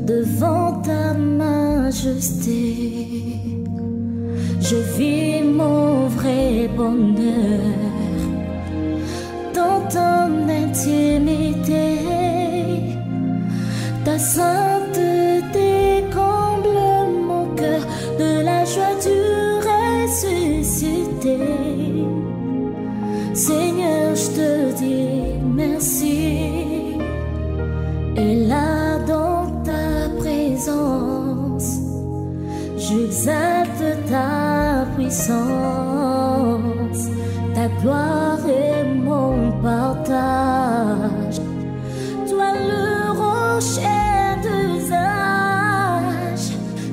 devant ta majesté, je vis mon vrai bonheur dans ton intimité. Ta sainteté comble mon cœur de la joie du ressuscité. Seigneur, je te dis merci. Et là dans ta présence, j'exalte ta puissance. Ta gloire est mon partage. Toi le rocher d'usage,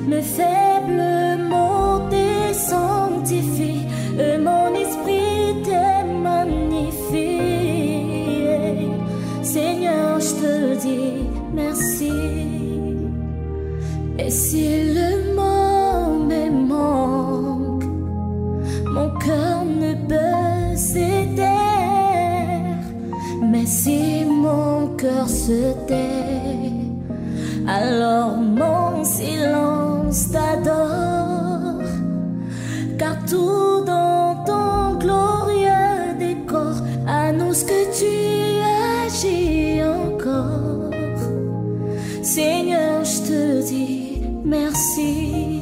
mes faibles mots te sanctifient, et mon esprit te magnifie. Seigneur, je te dis merci. Et si le mot me manque, mon cœur ne peut se taire. Mais si mon cœur se tait, alors mon silence t'adore. Car tout dans ton glorieux décor annonce que tu agis encore. Seigneur, je te dis merci.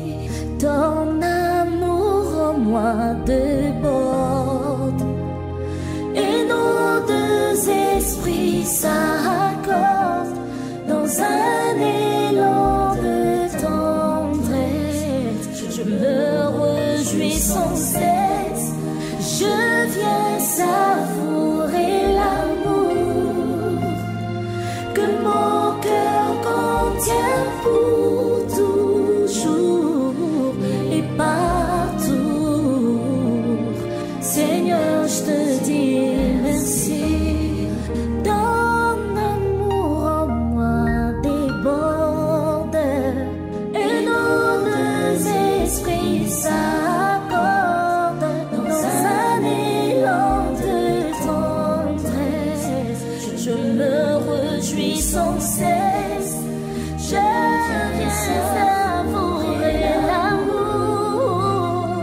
Ton amour en moi déborde, et nos deux esprits s'accordent dans un élan de tendresse. Je me réjouis sans cesse, je viens savourer l'amour que mon cœur contient pour toujours et partout. Seigneur, je te dis merci. Ton amour en moi déborde, et nos deux esprits s'accordent dans un élan de tendresse. Je me réjouis sans cesse, je viens savourer l'amour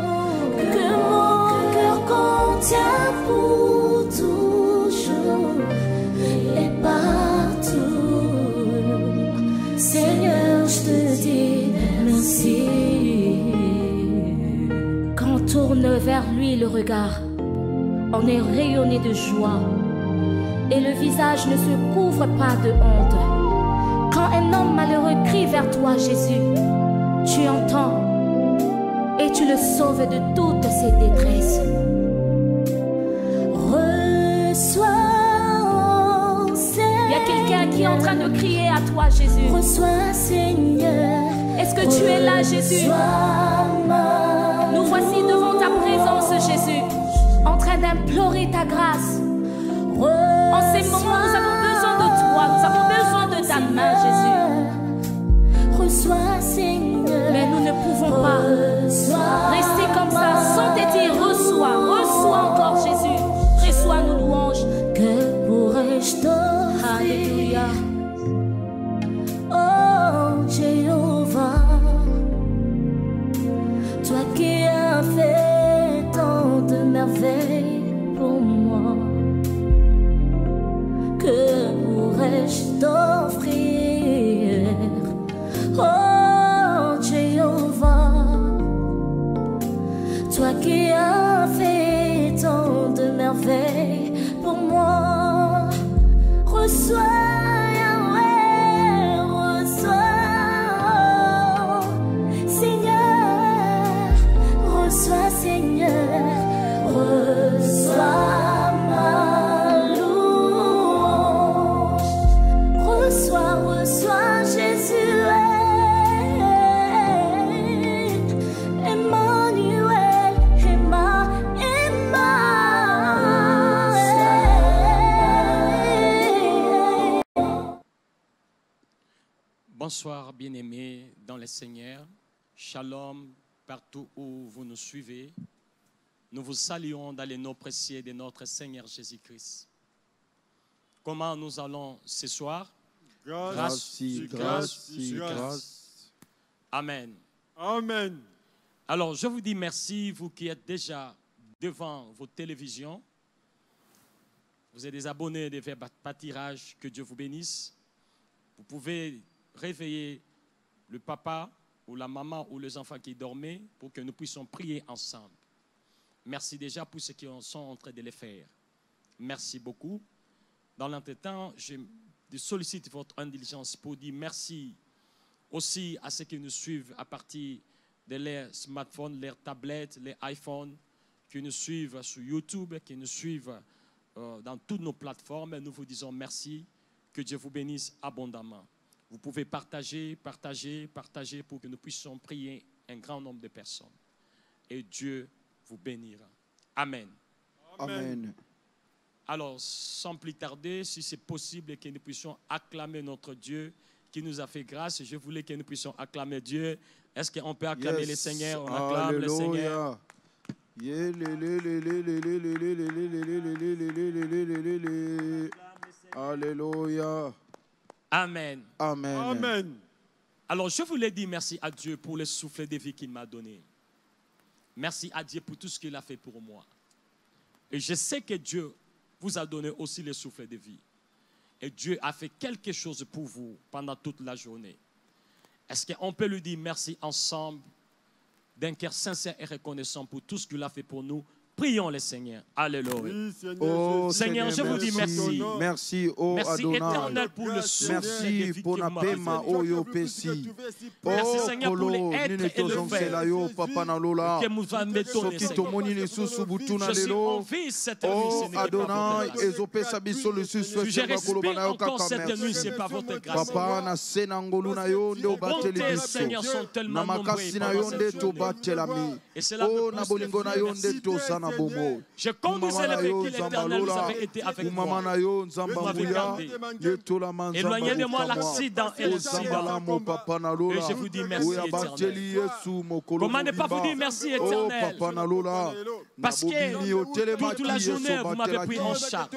que mon cœur contient pour toujours et partout. Seigneur, je te dis merci. Quand on tourne vers lui le regard, on est rayonné de joie, et le visage ne se couvre pas de honte. Quand un homme malheureux crie vers toi, Jésus, tu entends et tu le sauves de toutes ses détresses. Reçois, Seigneur. Il y a quelqu'un qui est en train de crier à toi, Jésus. Reçois, Seigneur. Est-ce que tu es là, Jésus? Nous voici devant ta présence, Jésus, en train d'implorer ta grâce. En ces moments, nous avons besoin de toi, nous avons besoin de ta main, Jésus. Reçois, Seigneur. Mais nous ne pouvons pas rester comme ça sans te dire reçois, reçois encore, Jésus. Reçois nos louanges. Que pourrais-je t'offrir? Alléluia. Oh Jéhovah, toi qui as fait tant de merveilles pour moi, que pourrais-je t'offrir? Oh Jéhovah, toi qui as fait tant de merveilles pour moi, reçois. Bonsoir bien-aimés dans le Seigneur, shalom partout où vous nous suivez. Nous vous saluons dans le nom précieux de notre Seigneur Jésus-Christ. Comment nous allons ce soir? grâce sur grâce sur grâce. Amen. Amen. Alors, je vous dis merci, vous qui êtes déjà devant vos télévisions. Vous êtes des abonnés des Verbes Pâtirage, que Dieu vous bénisse. Vous pouvez réveiller le papa ou la maman ou les enfants qui dormaient pour que nous puissions prier ensemble. Merci déjà pour ceux qui sont en train de le faire. Merci beaucoup. Dans l'entretemps, je sollicite votre indulgence pour dire merci aussi à ceux qui nous suivent à partir de leurs smartphones, leurs tablettes, les iPhones, qui nous suivent sur YouTube, qui nous suivent dans toutes nos plateformes. Nous vous disons merci, que Dieu vous bénisse abondamment. Vous pouvez partager, partager, partager pour que nous puissions prier un grand nombre de personnes. Et Dieu vous bénira. Amen. Amen. Alors, sans plus tarder, si c'est possible que nous puissions acclamer notre Dieu qui nous a fait grâce, je voulais que nous puissions acclamer Dieu. Est-ce qu'on peut acclamer le Seigneur? On acclame le Seigneur. Alléluia. Amen. Amen. Amen. Alors, je voulais dire merci à Dieu pour le souffle de vie qu'il m'a donné. Merci à Dieu pour tout ce qu'il a fait pour moi. Et je sais que Dieu vous a donné aussi le souffle de vie. Et Dieu a fait quelque chose pour vous pendant toute la journée. Est-ce qu'on peut lui dire merci ensemble, d'un cœur sincère et reconnaissant pour tout ce qu'il a fait pour nous? Prions le Seigneur. Alléluia. Oui, Seigneur, oh, Seigneur, je vous dis merci. Merci, oh merci Adonai. Éternel pour le souffle. Merci pour la paix, oh yo pesi. Merci Seigneur pour les êtres et le faire. Papa na lola. Que nous avons bétonné, Seigneur. Je suis en vie cette nuit. Oh Adonai, ezopesa biso le susu. Je respire encore cette nuit, c'est pas votre grâce. Papa na senangolu na yo nde obateli biso. Seigneur, sont tellement nombreux. Na makasi na yo nde tobatela. Et c'est là oh na bolingo na yo nde tosana. Je conduisais le véhicule éternel, vous avez été avec moi. Vous m'avez gardé. Éloignez de moi l'accident et l'incident. Et je vous dis merci éternel. Comment ne pas vous dire merci éternel? Parce que toute la journée, vous m'avez pris en charge.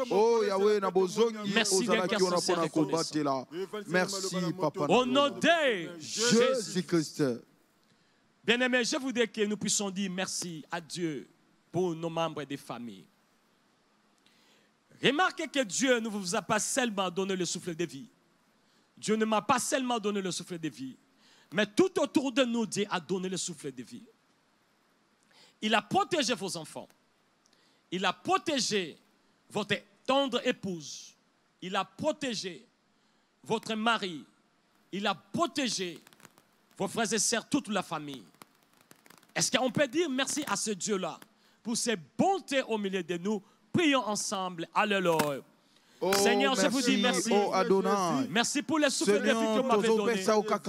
Merci d'un cœur sincère et reconnaissant. Merci, Papa. Au nom de Jésus-Christ. Bien-aimés, je voudrais que nous puissions dire merci à Dieu pour nos membres des familles. Remarquez que Dieu ne vous a pas seulement donné le souffle de vie. Dieu ne m'a pas seulement donné le souffle de vie, mais tout autour de nous, Dieu a donné le souffle de vie. Il a protégé vos enfants. Il a protégé votre tendre épouse. Il a protégé votre mari. Il a protégé vos frères et sœurs, toute la famille. Est-ce qu'on peut dire merci à ce Dieu-là pour ses bontés au milieu de nous? Prions ensemble. Alléluia. Oh, Seigneur, merci, je vous dis merci. Oh Adonai. Merci pour le souffle de vie que vous m'avez donné.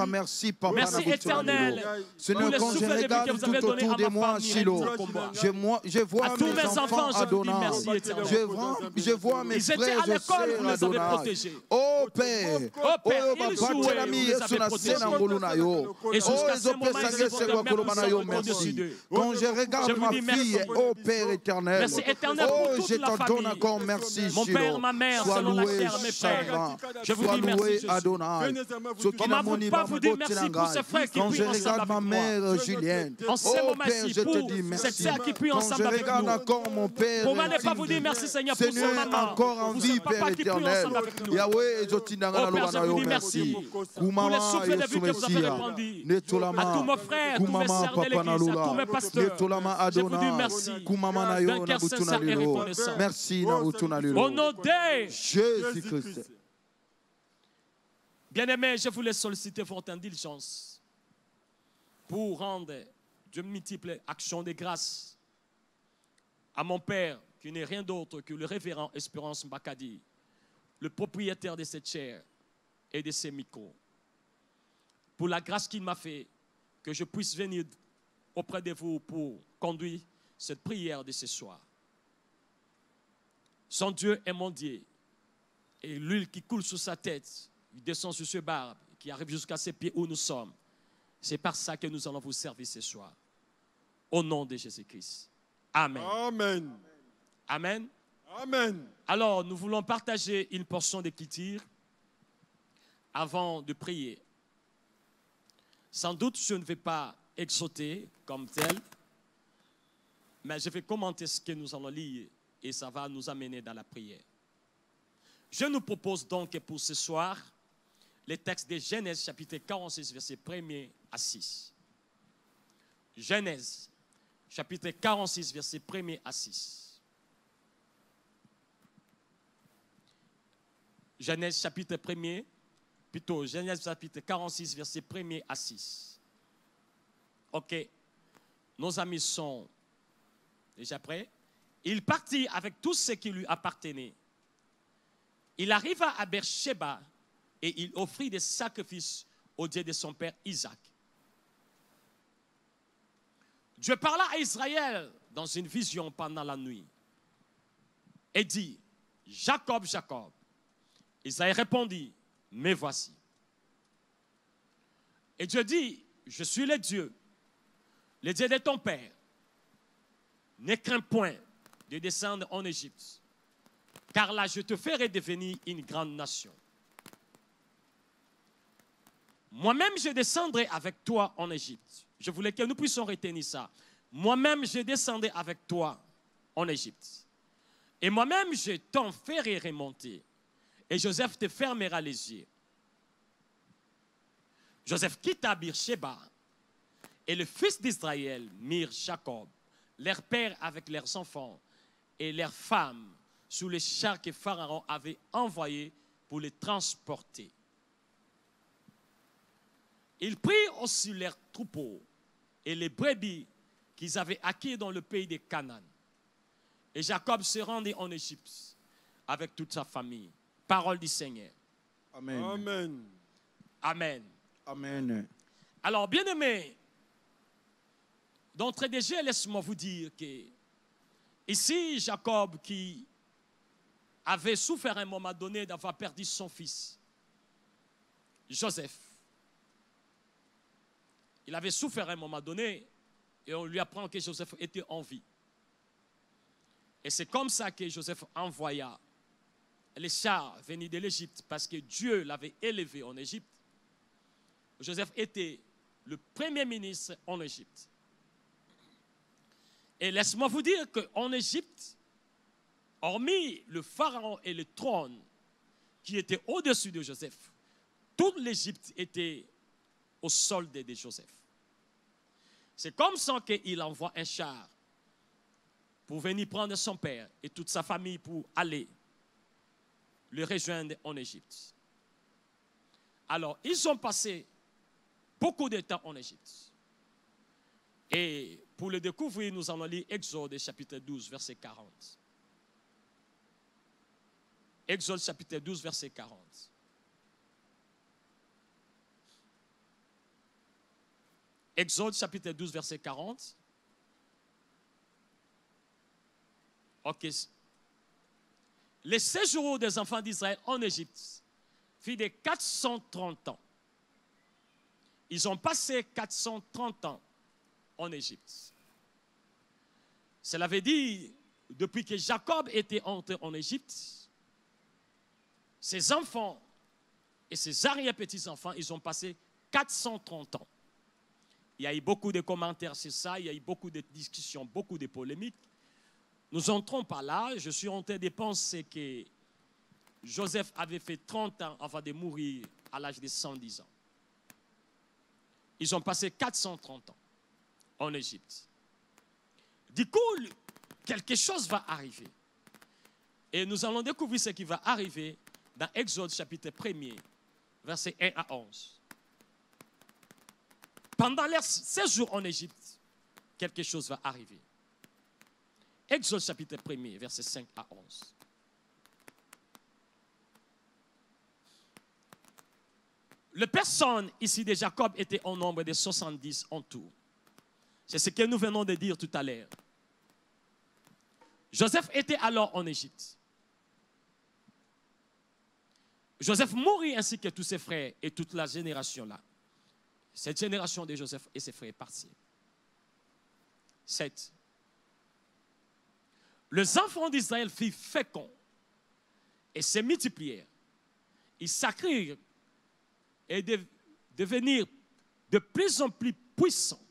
Merci, Papa, merci éternel. Seigneur, quand je regarde tout autour de moi, Shiloh, je vois à tous mes enfants, Adonai. Je vois mes frères et sœurs, Adonai. Oh Père, oh Père, ils jouaient, vous les avez protégés. Et jusqu'à ce moment, merci. Quand je regarde ma fille, oh Père éternel, oh je te donne encore merci, mon Père, ma mère, selon la terre, mes frères. Je vous dis merci, Jésus. Comment vous pas vous dire merci pour ces frères qui prient ensemble avec moi. En ce moment-ci, pour cette sœur qui prie ensemble avec nous. Comment ne pas vous dire merci, Seigneur, pour sa maman, pour ce papa qui prie ensemble avec nous. Oh Père, je vous dis merci pour le souffle de vie que vous avez répandu à tous mes frères, tous mes sœurs de l'église, à tous mes pasteurs. Je vous dis merci d'un cœur sincère et reconnaissant. Merci. Au nom de Jésus-Christ. Bien-aimés, je voulais solliciter votre indulgence pour rendre de multiples actions de grâce à mon père, qui n'est rien d'autre que le révérend Espérance Mbakadi, le propriétaire de cette chaire et de ces micros, pour la grâce qu'il m'a fait, que je puisse venir auprès de vous pour conduire cette prière de ce soir. Son Dieu est mon Dieu. Et l'huile qui coule sur sa tête, il descend sur ses barbes, qui arrive jusqu'à ses pieds où nous sommes. C'est par ça que nous allons vous servir ce soir. Au nom de Jésus-Christ. Amen. Amen. Amen. Amen. Alors, nous voulons partager une portion d'écriture avant de prier. Sans doute, je ne vais pas exhorter comme tel, mais je vais commenter ce que nous allons lire et ça va nous amener dans la prière. Je nous propose donc pour ce soir les textes de Genèse chapitre 46, verset 1er à 6. Genèse chapitre 46, verset 1er à 6. Genèse chapitre 1er, plutôt Genèse chapitre 46, verset 1er à 6. Ok, nos amis sont déjà prêts. Il partit avec tout ce qui lui appartenait. Il arriva à Beersheba et il offrit des sacrifices au Dieu de son père Isaac. Dieu parla à Israël dans une vision pendant la nuit et dit, Jacob, Jacob. Israël répondit, me voici. Et Dieu dit, je suis le Dieu de ton père. Ne crains point de descendre en Égypte, car là je te ferai devenir une grande nation. Moi-même je descendrai avec toi en Égypte. Je voulais que nous puissions retenir ça. Moi-même je descendrai avec toi en Égypte. Et moi-même je t'en ferai remonter. Et Joseph te fermera les yeux. Joseph quitta Beersheba et le fils d'Israël mirent Jacob, leur père avec leurs enfants et leurs femmes sous les chars que Pharaon avait envoyés pour les transporter. Ils prirent aussi leurs troupeaux et les brebis qu'ils avaient acquis dans le pays de Canaan. Et Jacob se rendit en Égypte avec toute sa famille. Parole du Seigneur. Amen. Amen. Amen. Amen. Alors, bien-aimés, d'entrée de jeu, laisse-moi vous dire que ici, Jacob qui avait souffert à un moment donné d'avoir perdu son fils, Joseph, il avait souffert à un moment donné et on lui apprend que Joseph était en vie. Et c'est comme ça que Joseph envoya les chars venus de l'Égypte parce que Dieu l'avait élevé en Égypte. Joseph était le premier ministre en Égypte. Et laisse-moi vous dire qu'en Égypte, hormis le pharaon et le trône qui étaient au-dessus de Joseph, toute l'Égypte était au solde de Joseph. C'est comme ça qu'il envoie un char pour venir prendre son père et toute sa famille pour aller le rejoindre en Égypte. Alors, ils ont passé beaucoup de temps en Égypte. Et pour le découvrir, nous allons lire Exode chapitre 12, verset 40. Exode chapitre 12, verset 40. Exode chapitre 12, verset 40. Ok. Le séjour des enfants d'Israël en Égypte fut de 430 ans. Ils ont passé 430 ans en Égypte. Cela veut dire, depuis que Jacob était entré en Égypte, ses enfants et ses arrière-petits-enfants, ils ont passé 430 ans. Il y a eu beaucoup de commentaires sur ça, il y a eu beaucoup de discussions, beaucoup de polémiques. Nous n'entrons pas là. Je suis en train de penser que Joseph avait fait 30 ans avant de mourir à l'âge de 110 ans. Ils ont passé 430 ans en Égypte. Du coup, quelque chose va arriver. Et nous allons découvrir ce qui va arriver dans Exode chapitre 1er, versets 1 à 11. Pendant leur séjour en Égypte, quelque chose va arriver. Exode chapitre 1er, versets 5 à 11. Les personnes ici de Jacob étaient au nombre de 70 en tout. C'est ce que nous venons de dire tout à l'heure. Joseph était alors en Égypte. Joseph mourut ainsi que tous ses frères et toute la génération là. Cette génération de Joseph et ses frères est partie. 7. Les enfants d'Israël furent féconds et se multiplièrent. Ils s'accrurent et de devenir de plus en plus puissants.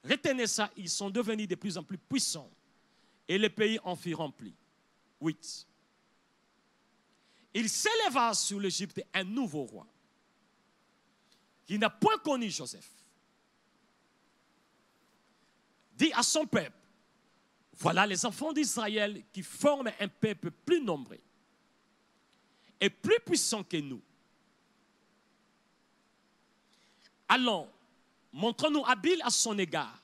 Retenez ça, ils sont devenus de plus en plus puissants. Et le pays en fut rempli. 8. Il s'éleva sur l'Égypte un nouveau roi qui n'a point connu Joseph. Dit à son peuple, voilà les enfants d'Israël qui forment un peuple plus nombreux et plus puissant que nous. Allons, montrons-nous habiles à son égard,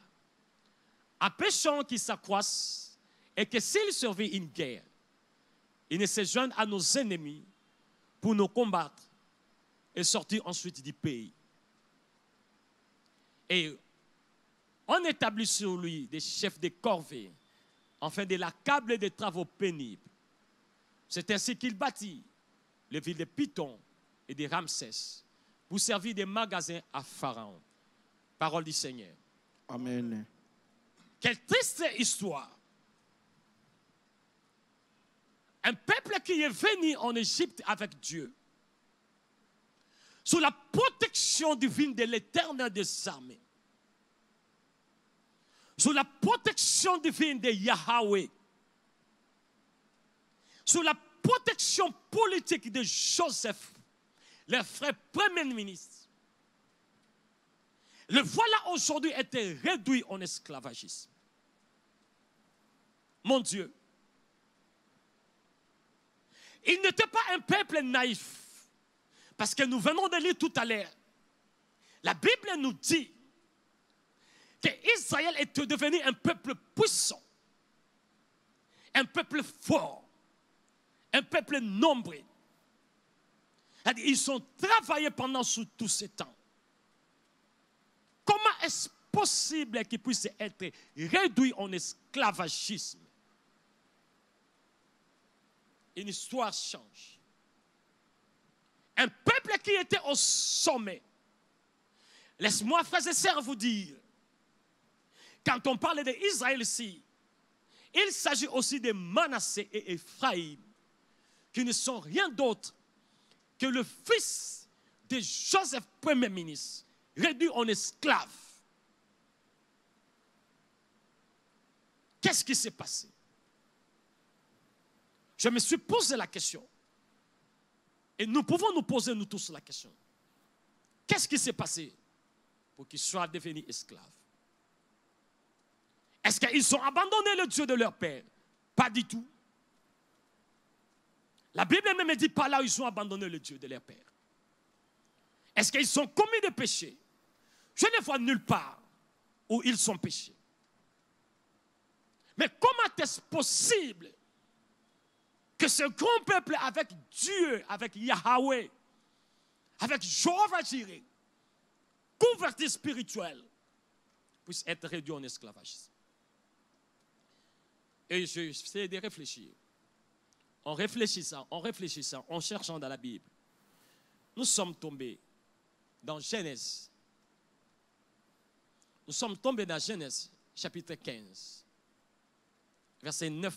empêchons qu'il s'accroisse et que s'il survit une guerre, il ne se joigne à nos ennemis pour nous combattre et sortir ensuite du pays. Et on établit sur lui des chefs de corvée, afin de l'accabler des travaux pénibles. C'est ainsi qu'il bâtit les villes de Python et de Ramsès pour servir des magasins à Pharaon. Parole du Seigneur. Amen. Quelle triste histoire. Un peuple qui est venu en Égypte avec Dieu, sous la protection divine de l'Éternel des armées, sous la protection divine de Yahweh, sous la protection politique de Joseph, le frère premier ministre. Le voilà aujourd'hui était réduit en esclavagisme. Mon Dieu, il n'était pas un peuple naïf, parce que nous venons de lire tout à l'heure. La Bible nous dit qu'Israël est devenu un peuple puissant, un peuple fort, un peuple nombreux. Ils ont travaillé pendant tous ces temps. Comment est-ce possible qu'ils puissent être réduits en esclavagisme? Une histoire change. Un peuple qui était au sommet. Laisse-moi, frères et sœurs, vous dire, quand on parle d'Israël ici, il s'agit aussi de Manassé et Ephraïm, qui ne sont rien d'autre que le fils de Joseph, premier ministre, réduit en esclave. Qu'est-ce qui s'est passé? Je me suis posé la question. Et nous pouvons nous poser, nous tous, la question. Qu'est-ce qui s'est passé pour qu'ils soient devenus esclaves? Est-ce qu'ils ont abandonné le Dieu de leur père? Pas du tout. La Bible même dit pas là où ils ont abandonné le Dieu de leur père. Est-ce qu'ils ont commis des péchés? Je ne vois nulle part où ils sont péchés. Mais comment est-ce possible que ce grand peuple avec Dieu, avec Yahweh, avec Jéhovah Jireh, converti spirituel, puisse être réduit en esclavagisme? Et j'essaie de réfléchir. En réfléchissant, en cherchant dans la Bible, nous sommes tombés dans Genèse. Nous sommes tombés dans Genèse, chapitre 15, versets 9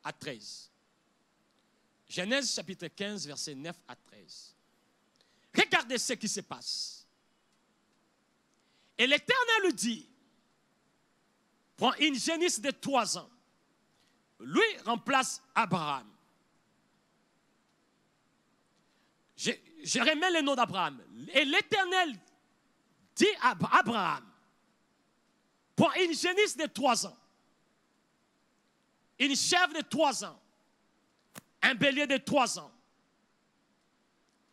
à 13. Genèse, chapitre 15, versets 9 à 13. Regardez ce qui se passe. Et l'Éternel dit, prends une génisse de 3 ans. Lui remplace Abraham. Je remets le nom d'Abraham. Et l'Éternel dit à Abraham, prends une génisse de 3 ans, une chèvre de 3 ans, un bélier de 3 ans,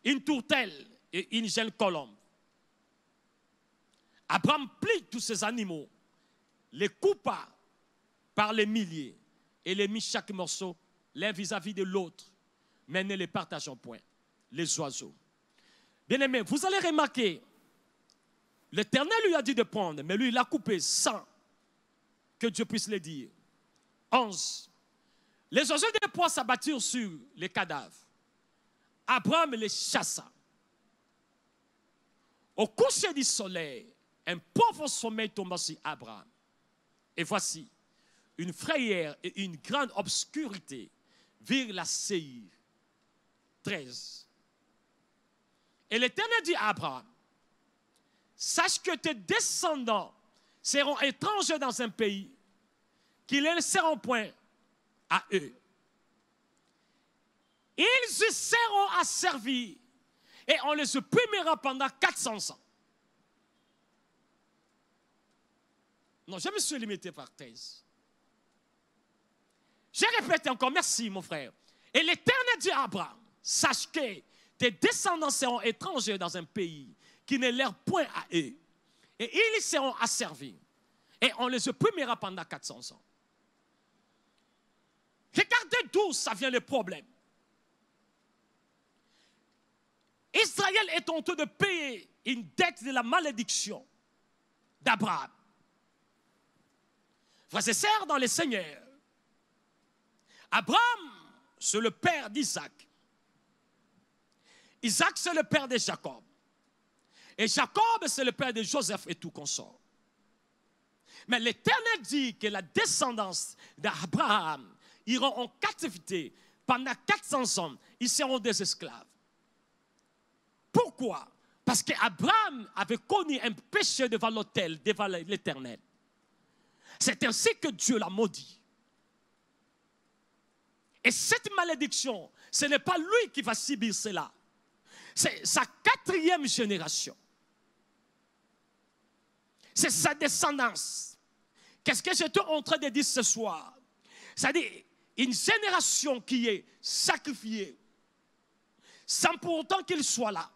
une tourtelle et une jeune colombe. Abraham plie tous ces animaux, les coupa par les milliers et les mit chaque morceau l'un vis-à-vis de l'autre, mais ne les partageons point, les oiseaux. Bien-aimés, vous allez remarquer, l'Éternel lui a dit de prendre, mais lui il a coupé sans que Dieu puisse le dire. 11. Les oiseaux des proies s'abattirent sur les cadavres. Abraham les chassa. Au coucher du soleil, un pauvre sommeil tomba sur Abraham. Et voici, une frayeur et une grande obscurité virent la Séhir. 13. Et l'Éternel dit à Abraham, sache que tes descendants seront étrangers dans un pays qu'ils ne laisseront point à eux. Ils y seront asservis et on les opprimera pendant 400 ans. Non, je me suis limité par 13. Je répète encore, merci mon frère. Et l'Éternel dit à Abraham, sache que tes descendants seront étrangers dans un pays qui ne leur point à eux. Et ils y seront asservis. Et on les opprimera pendant 400 ans. Regardez d'où ça vient le problème. Israël est en train de payer une dette de la malédiction d'Abraham. Frères et sœurs dans le Seigneur, Abraham, c'est le père d'Isaac. Isaac, c'est le père de Jacob. Et Jacob, c'est le père de Joseph et tout consort. Mais l'Éternel dit que la descendance d'Abraham iront en captivité pendant 400 ans. Ils seront des esclaves. Pourquoi? Parce qu'Abraham avait connu un péché devant l'autel, devant l'Éternel. C'est ainsi que Dieu l'a maudit. Et cette malédiction, ce n'est pas lui qui va subir cela. C'est sa 4e génération. C'est sa descendance. Qu'est-ce que j'étais en train de dire ce soir? C'est-à-dire une génération qui est sacrifiée sans pour autant qu'il soit là.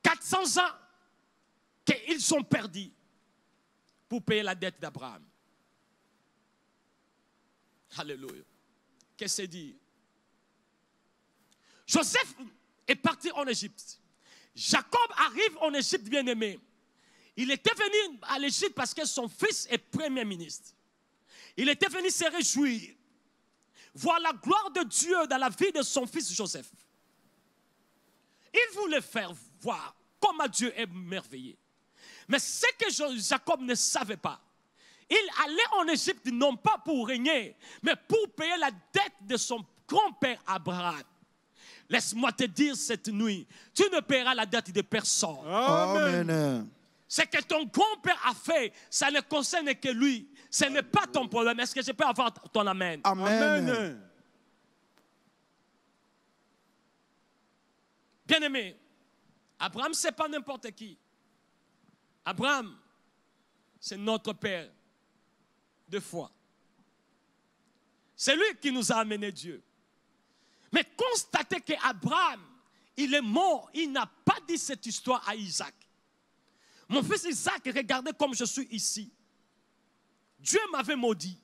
400 ans qu'ils sont perdus pour payer la dette d'Abraham. Alléluia. Qu'est-ce que c'est dit? Joseph est parti en Égypte. Jacob arrive en Égypte, bien-aimé. Il était venu à l'Égypte parce que son fils est premier ministre. Il était venu se réjouir, voir la gloire de Dieu dans la vie de son fils Joseph. Il voulait faire voir comment Dieu est merveilleux. Mais ce que Jacob ne savait pas, il allait en Égypte non pas pour régner, mais pour payer la dette de son grand-père Abraham. Laisse-moi te dire cette nuit, tu ne paieras la dette de personne. Amen. Ce que ton grand-père a fait, ça ne concerne que lui. Ce n'est pas ton problème. Est-ce que je peux avoir ton amen? Amen. Amen. Bien-aimé, Abraham, ce n'est pas n'importe qui. Abraham, c'est notre père de foi. C'est lui qui nous a amené Dieu. Mais constatez qu'Abraham, il est mort. Il n'a pas dit cette histoire à Isaac. Mon fils Isaac, regardez comme je suis ici. Dieu m'avait maudit.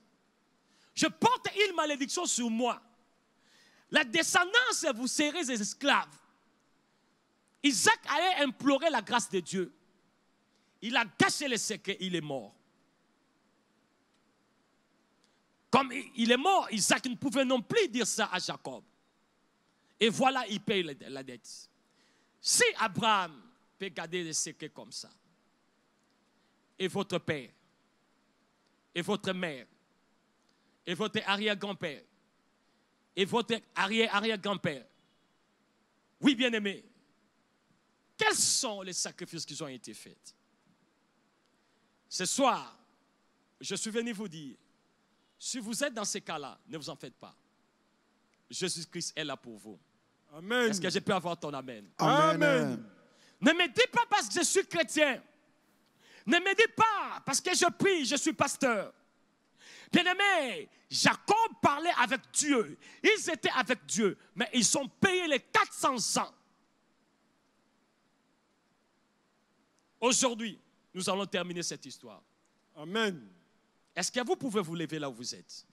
Je porte une malédiction sur moi. La descendance, vous serez des esclaves. Isaac allait implorer la grâce de Dieu. Il a gâché le secret, il est mort. Comme il est mort, Isaac ne pouvait non plus dire ça à Jacob. Et voilà, il paye la dette. Si Abraham peut garder le secret comme ça, et votre père, et votre mère, et votre arrière-grand-père, et votre arrière-arrière-grand-père, oui, bien-aimés, quels sont les sacrifices qui ont été faits? Ce soir, je suis venu vous dire, si vous êtes dans ces cas-là, ne vous en faites pas. Jésus-Christ est là pour vous. Amen. Est-ce que je peux avoir ton amen? Amen. Ne me dis pas parce que je suis chrétien. Ne me dis pas parce que je prie, je suis pasteur. Bien-aimé, Jacob parlait avec Dieu. Ils étaient avec Dieu, mais ils ont payé les 400 ans. Aujourd'hui, nous allons terminer cette histoire. Amen. Est-ce que vous pouvez vous lever là où vous êtes?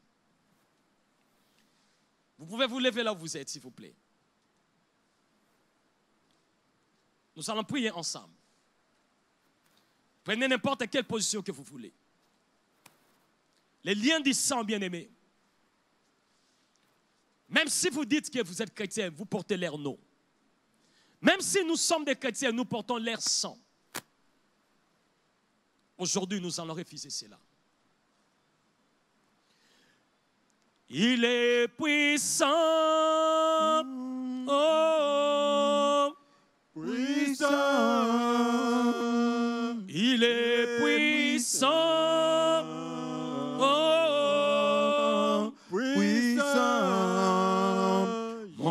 Vous pouvez vous lever là où vous êtes, s'il vous plaît. Nous allons prier ensemble. Prenez n'importe quelle position que vous voulez. Les liens du sang, bien-aimés. Même si vous dites que vous êtes chrétien, vous portez l'air non. Même si nous sommes des chrétiens, nous portons l'air sang. Aujourd'hui, nous allons refuser cela. Il est puissant. Oh,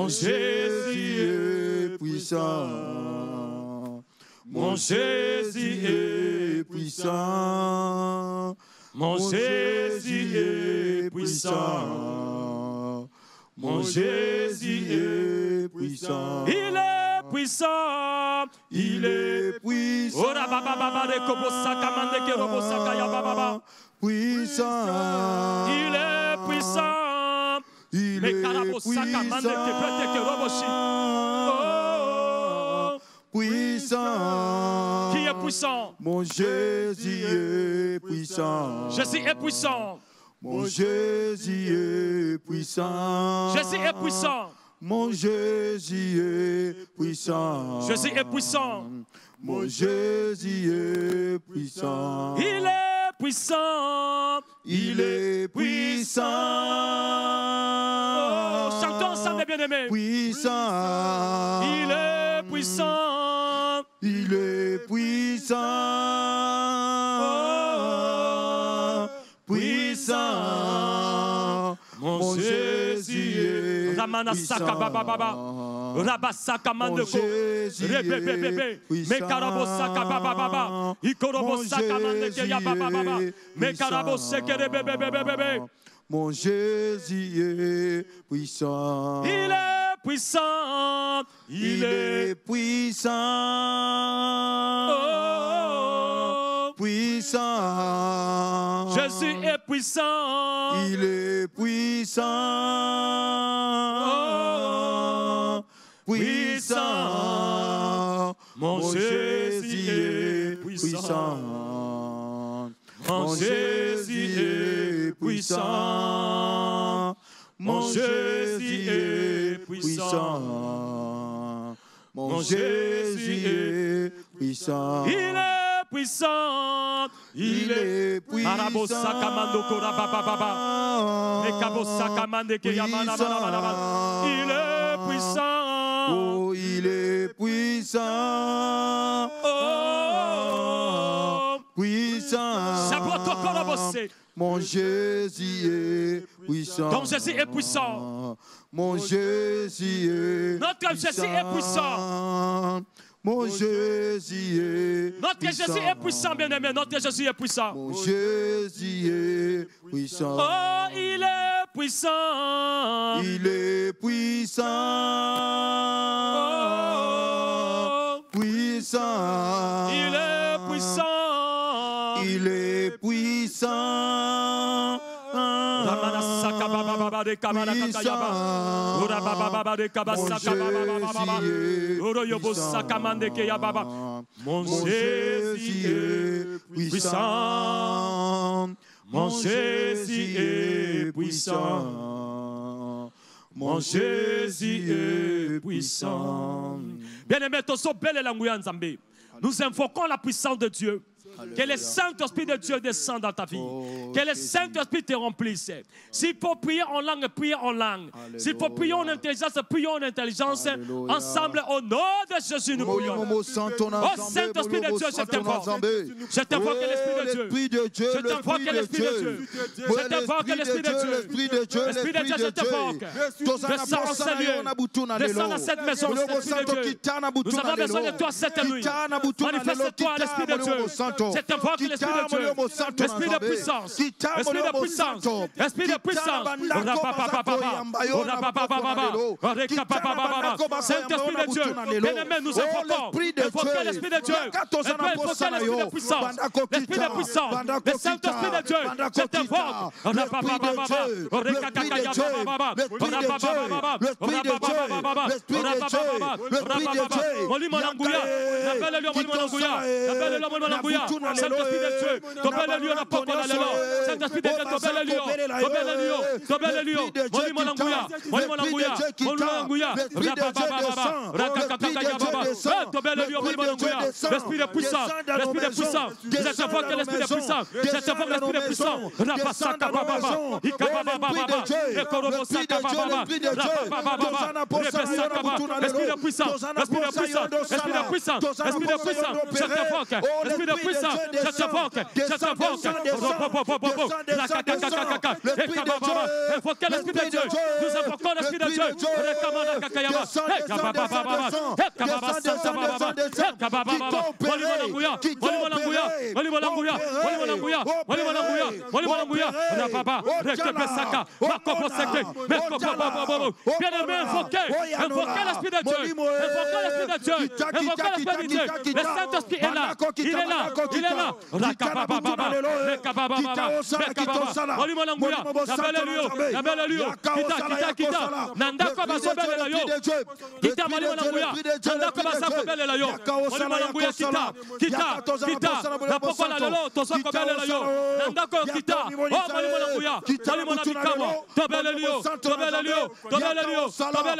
Mon Jésus est puissant. Mon Jésus est puissant. Mon Jésus est puissant. Mon Jésus est puissant. Il est puissant. Il est puissant. Ora baba baba de kobosaka mande ke robosaka ya baba. Puissant. Il est puissant. Il est puissant. Puissant. Qui est puissant? Mon Jésus est puissant. Jésus est puissant. Mon Jésus est puissant. Jésus est puissant. Mon Jésus est puissant. Jésus est puissant. Mon Jésus est puissant. Il est puissant. Il est puissant. Oh, chantons ensemble, bien-aimés. Puissant. Il est puissant. Il est puissant. Oh, puissant. Mon Jésus est puissant. Rabasaka mandeko, rebebebebe, mekarabosaka bababa, ikorobosaka mandeke ya bababa, mekaraboseke rebebebebe. Mon Jésus est puissant. Il est puissant. Il est puissant. Oh, puissant. Jésus est puissant. Il est puissant. Oh, puissant. Mon Jésus est puissant. Mon Jésus est puissant. Mon Jésus est puissant. Mon Jésus est puissant. Il est puissant. Il est puissant. Il est puissant. Oh, il est puissant. Oh, puissant. Mon Jésus est puissant. Ton Jésus est puissant. Mon Jésus est puissant. Notre Jésus est puissant. Mon Jésus est puissant. Notre Jésus est puissant, bien-aimé. Notre Jésus est puissant. Mon Jésus est puissant. Oh, il est puissant. Il est puissant. Oh, puissant. Il est puissant. Il est puissant. Mon Jésus est puissant. Mon Jésus est puissant. Mon Jésus est puissant. Bien-aimé, nous invoquons la puissance de Dieu. Que le Saint-Esprit de Dieu descende dans ta vie. Que le Saint-Esprit te remplisse. S'il faut prier en langue, priez en langue. S'il faut prier en intelligence, prions en intelligence. Ensemble, au nom de Jésus, nous prions. Oh Saint-Esprit de Dieu, je t'invoque. Je t'invoque l'Esprit de Dieu. Je t'invoque l'Esprit de Dieu. Je t'invoque l'Esprit de Dieu. L'Esprit de Dieu, je t'invoque. Descends en ce lieu. Descends dans cette maison, l'Esprit de Dieu. Nous avons besoin de toi cette nuit. Manifeste-toi l'Esprit de Dieu. Je t'invoque l'Esprit de Dieu, l'Esprit de puissance, l'Esprit de puissance, l'Esprit de puissance. Saint-Esprit de Dieu, bien-aimé, nous invoquons l'Esprit de Dieu. Invoquer l'Esprit de puissance, l'Esprit de puissance, le Saint-Esprit de Dieu. Je t'invoque. Saint-Esprit de Dieu, tobel le lieu la porte de l'élo. Saint-Esprit de Dieu, tobel le lieu, tobel le lieu, tobel le lieu. Moli molanguya, moli molanguya, moli molanguya. Rapa baba baba, rakaka kaka baba, L'esprit de puissance, l'esprit de puissance. Vous êtes invoqué l'esprit de puissance. Vous êtes invoqué l'esprit de puissance. Rapasaka baba, ikababa baba, ekorobosa baba, rapapa baba, repesaka baba. L'esprit de puissance, l'esprit de puissance, l'esprit de puissance, l'esprit de puissance. Je t'invoque, l'esprit de puissance. Je t'invoque, je t'invoque. La kakakakaka, ekababa, invoquez l'esprit de Dieu. Nous invoquons l'esprit de Dieu. Rekamana kakayama, ekababa baba, ekababa santa baba, ekababa baba. Olivolanguya, Olivolanguya, Olivolanguya, Olivolanguya, Olivolanguya, Olivolanguya, Rapapa, Rekepesaka, Makoposeke, Mekopopopopo. Bien-aimé, invoquez l'esprit de Dieu, invoquez l'esprit de Dieu, invoquez l'esprit de Dieu. Le Saint-Esprit est là, il est là, il est là. Rakapapapa, Rekapapapa, Rekapapapa, Olivolanguya, la belle lieu, kita, Nandako basobele la yo, kita Olivolanguya, Nandako basobele la yo, Olivolanguya kita, la pokola lelo, tosokobele la yo, Nandako kita, oh Olivolanguya, Olivolanguya, tobele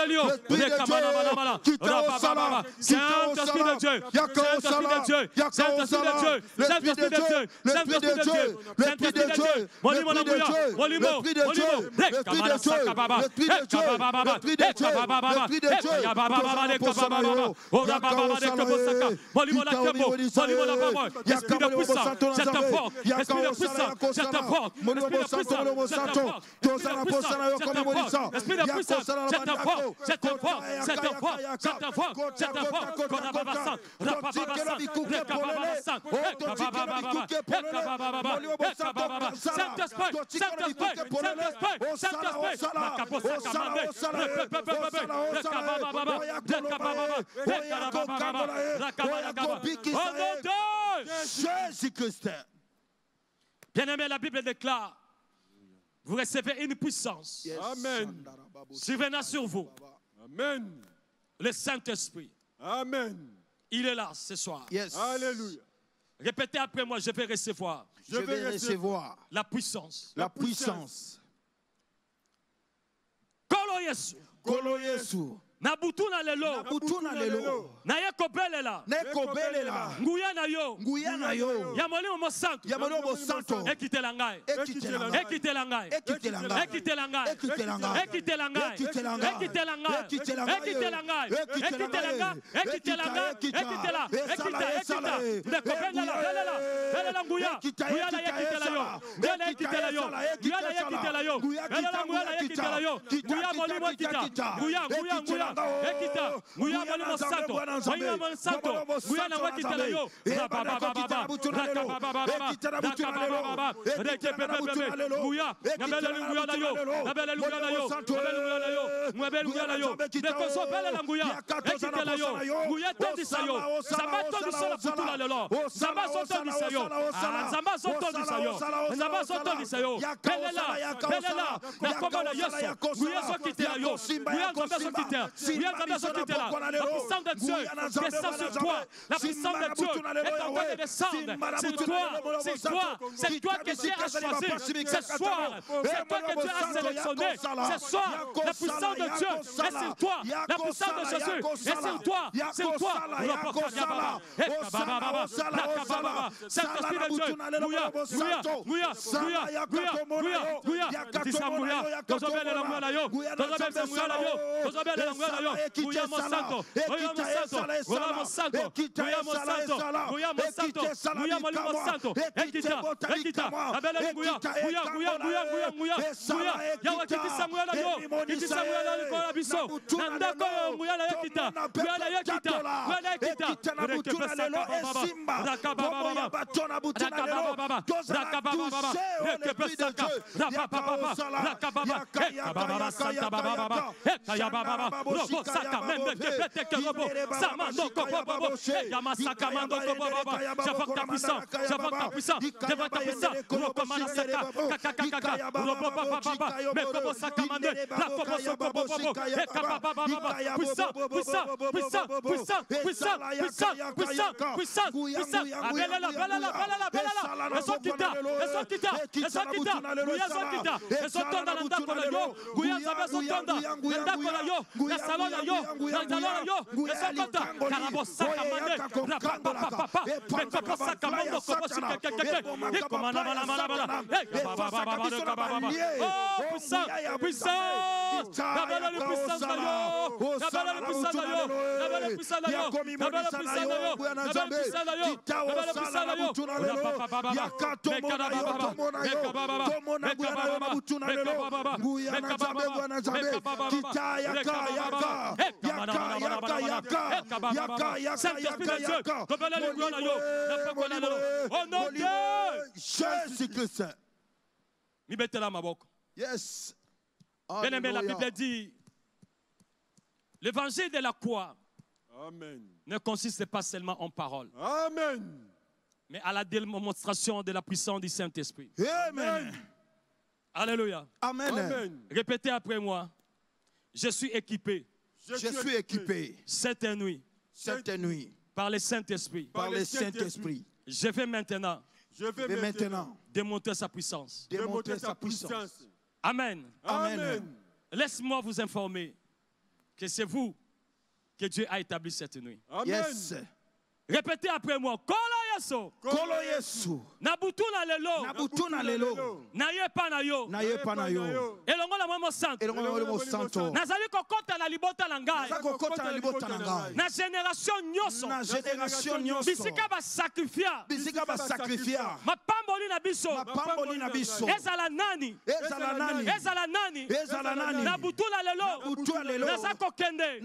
liyo, Rekamana mala, Rapapapa, Saint-Esprit de Dieu, Saint-Esprit de Dieu, Saint-Esprit de Dieu, Saint-Esprit de Dieu, Saint-Esprit de Dieu, Saint-Esprit de Dieu, Olivolanguya, Olimo, Rekamana sakababa, Ekababa, Ekababa, Ekababa, Ekababa, Orababa, Ekabosaka, Olimola Kebo, Olimola Baba, Esprit de puissance, je t'invoque, Esprit de puissance, je t'invoque, Esprit de puissance, je t'invoque, Esprit de puissance, je t'invoque, je t'invoque, je t'invoque, je t'invoque, je t'invoque, Korababasa, Rapababasa, Rekababasa, Ekababa, Ekababa, Ekababa, Saint-Esprit, Saint-Esprit, Saint-Esprit, Saint-Esprit, Rakabosaka Mande, Rekababa, Rekababa, Jésus-Christ. Bien-aimé, la Bible déclare, vous recevez une puissance. Yes. Amen. Survenant sur vous. Amen. Le Saint-Esprit. Amen. Il est là ce soir. Yes. Alléluia. Répétez après moi, je vais recevoir. Je vais recevoir la puissance. La puissance. Kolo Yesu. Kolo Yesu. Nabutuna lelo. Na yekobelela. Nguya na yo. Yamoni mo santo. Ekitela ngai. Ekita, Nguya Molimo Santo, Nguya Molimo Santo, Nguya na wakita la yo, Rababababa, Rakabababa, Rekepepepebe, Nguya, Nabele Nguya la yo, Nabele Nguya la yo, Nabele Nguya la yo, Nekoso Bele la Nguya, Ekita la yo, Nguya tondisa yo, Zamba tondisa la putula lelo, Zamba tondisa yo, Zamba tondisa yo, Zamba tondisa yo, Belela, Nakoba la Yesu, Nguya so kitela yo, Nguya Zamba so kitela. La puissance de Dieu descend sur toi. La puissance de Dieu est en train de descendre. C'est toi que Dieu a choisi. Ce soir, c'est toi que Dieu a sélectionné. Ce soir, la puissance de Dieu est sur toi. La puissance de Jésus est sur toi. C'est toi. Saint-Esprit de Dieu. Nguya mo santo, Nguya mo santo, Nguya mo santo, Nguya mo santo, Nguya mo santo, Nguya Molimo Santo, Ekita, Abele Nguya, Yawa kitisa Nguya la yo, kitisa Nguya la likola biso, Nandako Nguya la Ekita, Nguya la Ekita, Rekepesa Rakababa, Rakababa, Santa Baba, Ekayababa, Saka mende kepete kerobo sama ndoko bobo yamasaka mandoko bobo j'invoque ta puissance j'invoque ta puissance rokomana saka kakakaka robo baba me kobo saka mande la kobo soko bobo puissant abelela Yes. Bien-aimé, la Bible dit, l'évangile de la croix ne consiste pas seulement en paroles, mais à la démonstration de la puissance du Saint-Esprit. Amen. Alléluia. Amen. Répétez après moi, je suis équipé. Je suis équipé cette nuit par le Saint-Esprit. Je vais maintenant démontrer sa puissance. Amen. Laisse-moi vous informer que c'est vous que Dieu a établi cette nuit. Yes. Répétez après moi. Kolo Yesu. Nabutuna lelo. Naye pa na yo. Elongo la mwemo santo. Nazali kokota na libota na ngai. Na génération nyoso. Bisika ba sacrifia. Mapamboli na biso. Ezala nani. Nabutuna lelo. Nazako kende.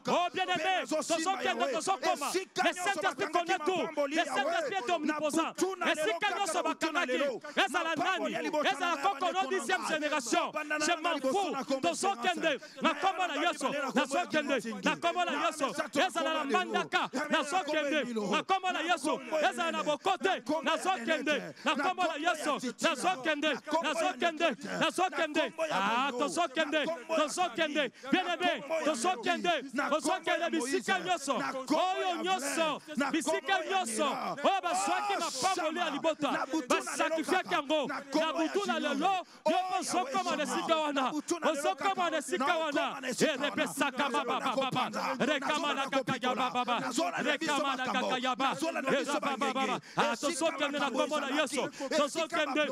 Oh bien-aimé, le Saint-Esprit connaît tout. Le Saint-Esprit est omniposant. Et si quelqu'un se bat kanaki, ezala nani, ezala kokono 10e génération. Je m'en fous. Tozokende, nakombo na Yesu, nazokende, nakombo na Yesu, ezala na mandaka, nazokende, nakombo na Yesu, ezala na bokote, nazokende, nakombo na Yesu, nazokende. Ah, tozokende. Bien-aimé, tozokende bisika nyoso. Oyo nyoso, bisika nyoso. Oh, baswaki mapamboli ya libota. Basakrifia kango. Na butu na lelo, yo ozokoma na sika wana. Ozokoma na sika wana. Erepe saka baba. Rekama na kakaya baba. Rekama na kakaya baba. Ah, tozokende na kombo na Yesu. Tozokende.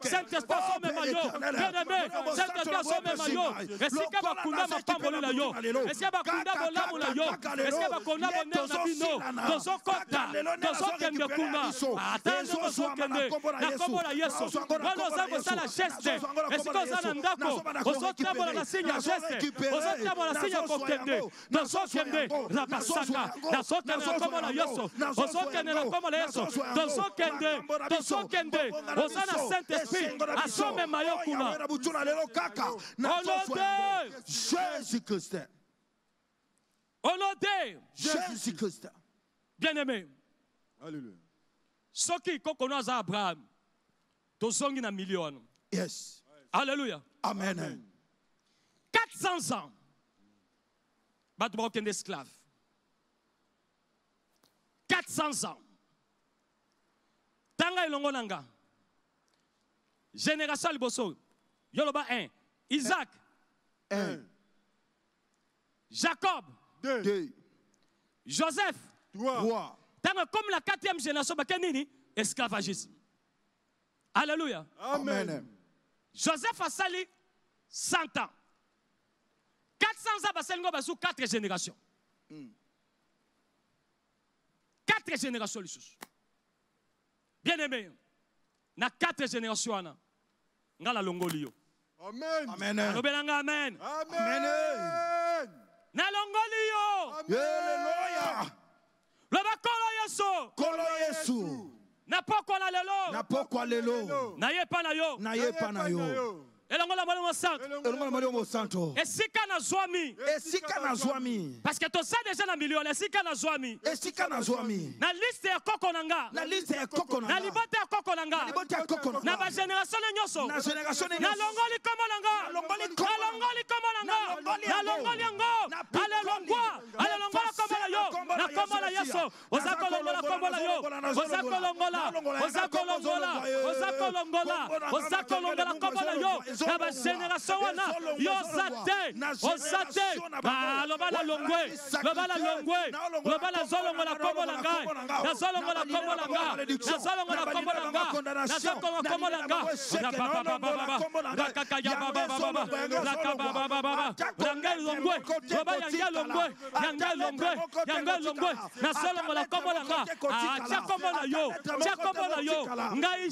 Saint-Esprit asome mayo. Bien-aimé, Saint-Esprit asome mayo. Esika bakunda mapamboli na yo. Esika bakunda bolamu na yo. Esika bakunda bonne na bino. Tozokota. Tozokende kuna. Atande tozokende. Na kombo na Yesu. Wana ozako sala geste. Esika ozana ndako. Ozotambola na signe ya geste. Ozotambola na signe ya kokende. Tozokende. Rapasaka. Tozokende na kombo na Yesu. Tozokende na kombo na Yesu. Tozokende. Ozana Saint-Esprit. Asome mayo kuna. Honoré Jésus-Christ. Bien-aimé. Alléluia. Soki kokono za Abraham. Tozongi na million. Yes. Alléluia. Amen. 400 ans. Batu bakokende esclave. 400 ans. Tanga ilongo nanga. Génération liboso. Yoloba 1. Isaac. 1. Jacob. 2. Joseph. 3. Tanga comme la 4e génération bakenini esclavagisme. Alléluia. Amen. Joseph a sali 100 ans. 400 ans baselingo basu 4 générations. 4 générations lissus. Bien-aimé, na 4 générations ana ngala longolio. Amen. Amen. Alobelanga amen. Amen. Na longolio. Hallelujah. Loba kolo Yesu. Kolo Yesu. Na poko la lelo. Na poko lelo. Na ye pa na yo. Na ye pa na yo. Esika na zwami. Parce que tu sais déjà na million, esika na zwami. Na liste ya koko nanga. Na libota ya koko nanga. Na ba génération nyonso. Na longoli komo nanga. Na longoli komo nanga. Na longoli yango. Ale longwa komo na yo. Na komo na Yesu. Ozako longola komo na yo. Ozako longola komo na yo. Na ba génération wana yo zate. Ozate. Lobala longwe. Lobala zolongola komo na ngai. Na zolongola komo na ngai. Na zolongola komo na ngai. Na zolongola komo na ngai. Rakakaya baba. Rakababa baba. Yangai longwe. Lobala yangai longwe. Na zolongola komo na ngai. Tia komo na yo. Ngai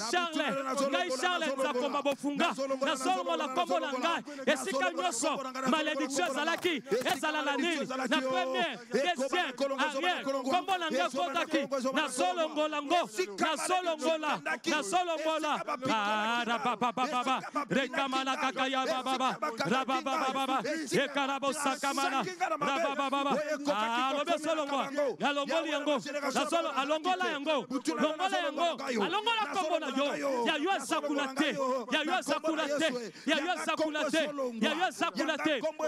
Charles nzakoma bofunga. Na zolongola komo na ngai. Esika nyonso malédiction ezalaki ezala na nini na premier deuxième arrière kombo na ngai kodaki na zolongola baba rekamana kakaya baba rababa ekarabo sakamana rababa lobe solongola alongoli yango na solo alongola yango alongola kombo na yo ya yo sakunate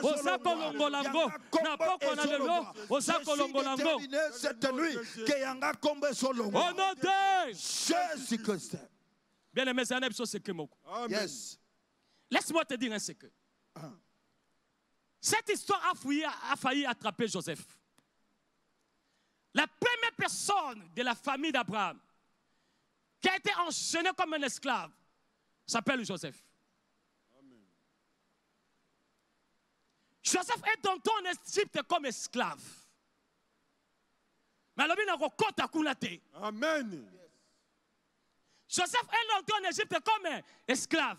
osako longolango na poko na lelo osako longolango cette nuit que yanga kombe solongo au nom de Jésus Christ. Bien aimé, c'est un épisode secret moko. Yes. Laisse-moi te dire un secret. Cette histoire a failli attraper Joseph. La première personne de la famille d'Abraham qui a été enchaînée comme un esclave s'appelle Joseph. Joseph est entré en Égypte comme esclave. Mais Amen. Joseph est entré en Égypte comme esclave.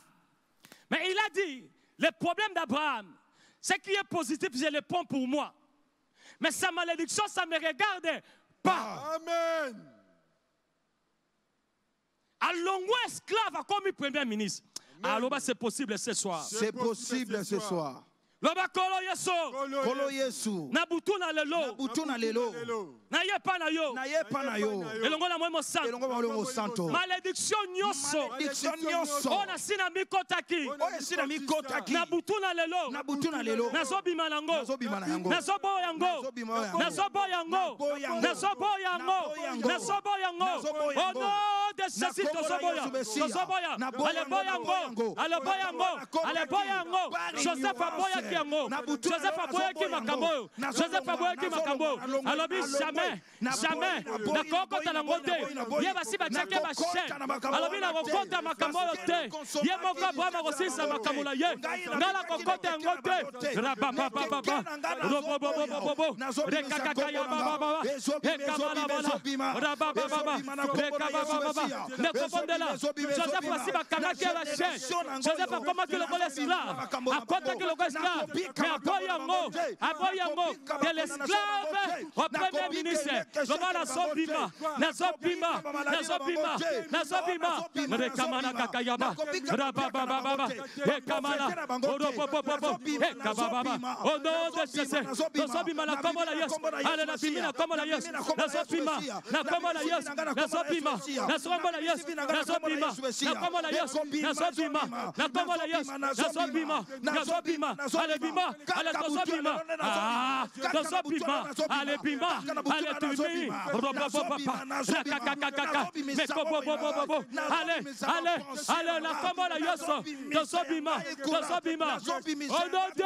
Mais il a dit, le problème d'Abraham, c'est qu'il est positif, je le prends pour moi. Mais sa malédiction, ça ne me regarde pas. Amen. Alors, esclave a commis premier ministre. Alors, c'est possible ce soir. C'est possible ce soir. Loba kolo Yesu. Nabutuna lelo. Na ye pa na yo. Elongo na mwemo santo. Malédiction nyoso. Ona sina mikotaki. Nabutuna lelo. Nazobo yango. Ono de sesi tozoboya. Aleboyango. Joseph aboya Joseph aboyaki makambo. Alobi jamais. Na kokota na ngote. Ye basi bachake ba chaîne. Alobi na kokota makambo te. Ye moko baba kosisa makambo la ye. Ngala kokota ngote. Rababa. Robobobobobo. Rekakakaya baba. Ekamala. Rababa. Rekababa. Ne kopondela. Joseph basi bakamaki ba chaîne. Joseph akomaki le esclave. Akota ki le esclave. Mais après yango, de l'esclave au premier ministre. Nazobima. Rekamana kakayaba. Rabababa. Ekamana. Ekababa. Au nom de Jésus. Nazobima na komo na Yesu. Ale na bimina komo na Yesu. Nazobima. Na komo na Yesu. Nazobima. Nazomba na Yesu. Nazobima. Na komo na Yesu. Nazobima. Na komo na Yesu. Nazobima. Ale bima, ale tozobima, ale bima, ale tumi, robobobapa, rakakakaka, mekobobobobo, ale na komo na Yesu, tozobima, au nom de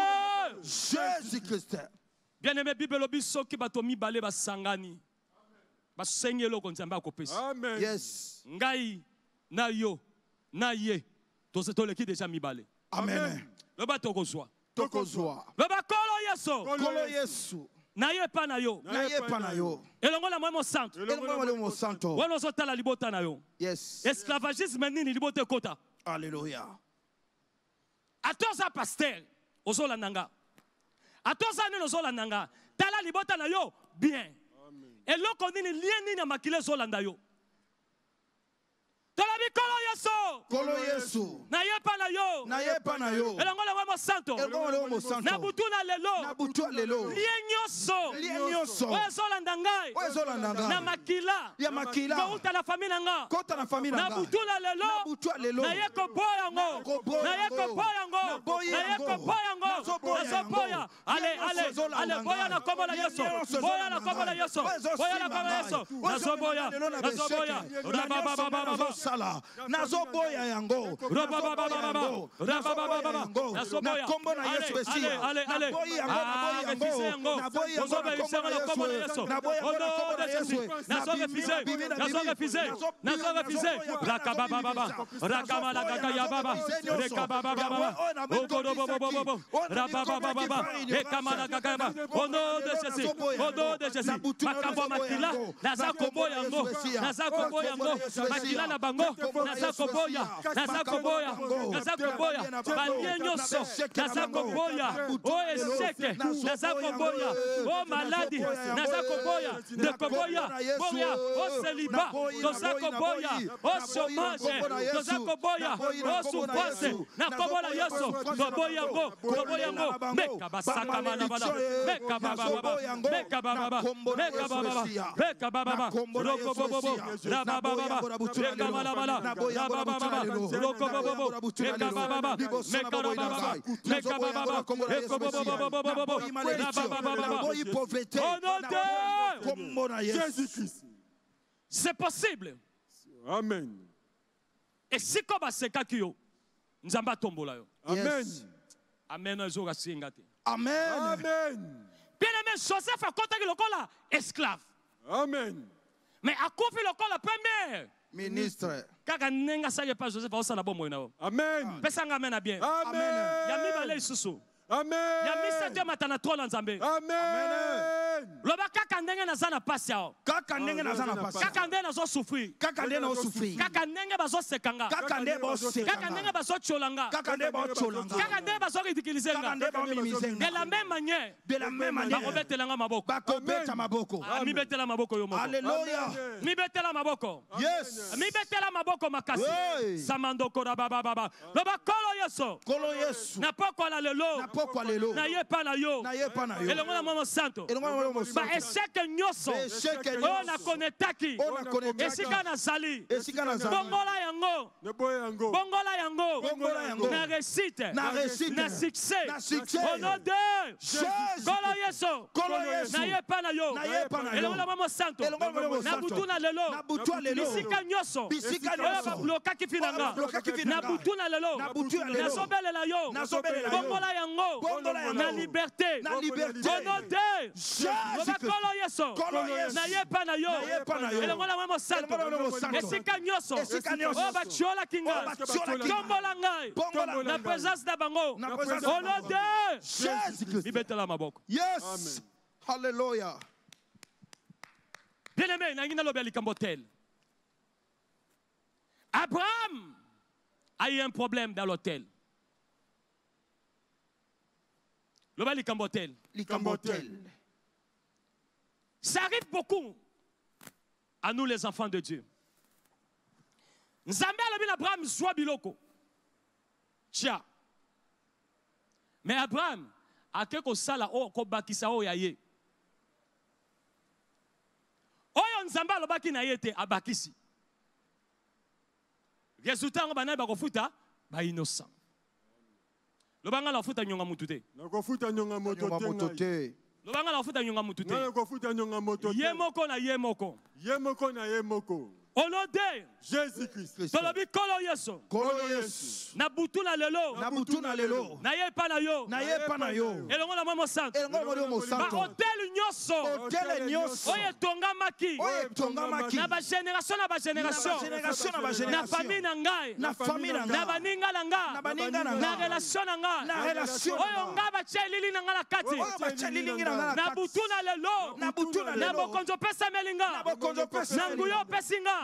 Jésus Christ. Bien aimé, Bible biso ki bato mibale basangani, basengelo konzamba akopesi. Amen. Yes. Ngai na yo, na ye, tozetoleki déjà mibale. Amen. Le bato kozwa. Baba kolo Yesu. Na ye pa na yo. Elongo na mwemo santo. Wana ozotala libota na yo. Yes. Esclavagisme nini libote kota. Alléluia. Atoza pasteur ozolandanga. Atoza nini ozolandanga. Tala libota na yo bien. Eloko nini lien nini makile ozolanda yo. Kolo Yesu. Na yepa na yo. Na yepa na yo. Elongo le wemo santo. Elongo le wemo santo. Na butu na lelo. Na butu lelo. Lienyoso. Lienyoso. Oezolanda ngai. Oezolanda ngai. Na makila. Ya makila. Kouta la famille nga. Kota na famille nga. Na butu na lelo. Na butu lelo. Na yeko boya ngo. Na yeko boya ngo. Na yeko boya ngo. Na so boya. Ale boya na kombo la Yesu. Boya na kombo la Yesu. Boya na kombo la Yesu. Na so boya. Na so boya. Rababa sala. Na so boya yango. Rababa. Na so boya. Na kombo na Yesu besia. Ale. Na boya yango. Na boya yango. Na kombo na Yesu. Na boya yango na Yesu. Na so refusé. Na so refusé. Na so refusé. Rakababa. Rakamala kakaya baba. Rekababa. Okorobobobobo. Rababa. Ekamala kakaya. Au nom de Jésus. Au nom de Jésus. Makambo makila. Nazako boyango. Nazako boyango. Makila na bango. Nazako boya. Nazako boya. Nazako boya. Banyenyoso. Nazako boya. O eseke. Nazako boya. O maladi. Nazako boya. Nekoboya. Boya. O celibat. Nazako boya. O chômage. Nazako boya. O souffrance. Nakobola yeso. Koboyango. Koboyango. Mekabasaka manabala. Mekababa. Mekababa. Mekababa. Mekababa. Rokobobo. Rabababa. Mekamalabala. Rabababa. Rokobobo. Mekababa. Mekarababa. Mekababa. Ekobobobobobobo. Rabababa. Au nom de Jésus-Christ. C'est possible. Amen. Et si comme c'est kakio, nous avons tombola yo. Amen. Amen. Amen. Amen. Bien aimé, Joseph a contacté le là esclave. Amen. Mais a confié le la première. Ministre. Kaka nenga sa pas Joseph a na bomo na. Amen. Pesanga amen a bien. Amen. Ya mi balé susu. Amen. Ya mi 7 matana 3 na Nzambe. Amen. Loba kaka ndenga na zana passe yao. Kaka ndenge na zana pasi. Kaka ndenga na zo souffrir. Kaka ndenge na souffrir. Kaka ndenga bazo sekanga. Kaka ndenge ba sekanga. Kaka ndenga bazo cholanga. Kaka ndenge ba cholanga. Kaka ndenga bazo ridiculiser Kaka ndenge ba minimiser. De la même manière. De la même manière. Ba kobetelanga maboko. Ba kobeta maboko. Mi betela maboko yo moko. Alléluia. Mi betela maboko. Yes. Mi betela maboko makasi. Samando kora baba. Loba kolo yeso. Kolo Yesu. Na poko la lelo. Na poko lelo. Na yepa na yo. Na yepa na yo. Elongo na mama santo. Elongo na mama santo. Ba échec nyoso. On a connectaki. On a connectaki. Esika na sali. Esika na zali. Bongola yango. Bongola yango. Bongola yango. Na réussite. Na réussite. Na succès. Na succès. Au nom de Jésus. Kolo yeso. Kolo Yesu. Na yepa na yo. Na yepa na yo. Elongo na mama santo. Elongo na mama Na santo. butu na lelo. Na butu lelo. Bisika nyoso. Bisika Oya nyoso. ba bloka kifinanga. Bloka kifinanga. Na butu na lelo. Na butu na lelo. Na sobelela yo. Na sobelela yo. Bongola yango. Bongola yango. Na liberté. Na liberté. Au nom de Jésus. Kolo yeso. Kolo Yesu. Na yepa na yo. Na yepa na yo. Elongo na mama santo. Elongo na mama santo. Esika nyoso. Esika nyoso. O ba chiola kinga. O ba chiola kinga. Tombola ngai. Bongola Na ngai. présence na bango. Na présence Au na nom bango. de Jésus-Christ. Libetela maboko. Yes. Hallelujah. Bien aimé, na ngina lobe likambo tel. Abraham a eu un problème dans l'hôtel. Lobe likambo tel. Likambotel. Ça arrive beaucoup à nous les enfants de Dieu. Nzambe alobi na Abraham zwa biloko. Tia. Mais Abraham ake ko sala o ko bakisa o ya ye. Oyo Nzambe alobaki na ye te abakisi. Résultat ngo bana ba kofuta ba innocent. Lobanga la futa nyonga mutu te. Nakofuta nyonga moto te. Lobanga la futa nyonga mutu te. Nakofuta nyonga moto te. Yemoko na yemoko. Yemoko na yemoko. Au nom de Jésus-Christ. Tolobi kolo yeso. Kolo Yesu. Na butu na lelo. Na butu na lelo. Na yepa na yo. Na yepa na yo. Elongo na mama santo. Elongo na mama Ba santo. hotel nyoso. Hotel nyoso. Oye tongamaki. Oye tongamaki. Na ba génération na ba génération. Na ba génération na ba génération. Na famille na ngai. Na famille na Na nga. baninga na nga. Na baninga na Na nga. relation na nga. Na relation na Oyo nga. nga ba chelili na nga na kati. Oyo ba chalilingi na nga Na butu na lelo. Na butu na Na lelo. bokonzo pesa melinga. Na bokonzo pesa Na nguyo pesinga.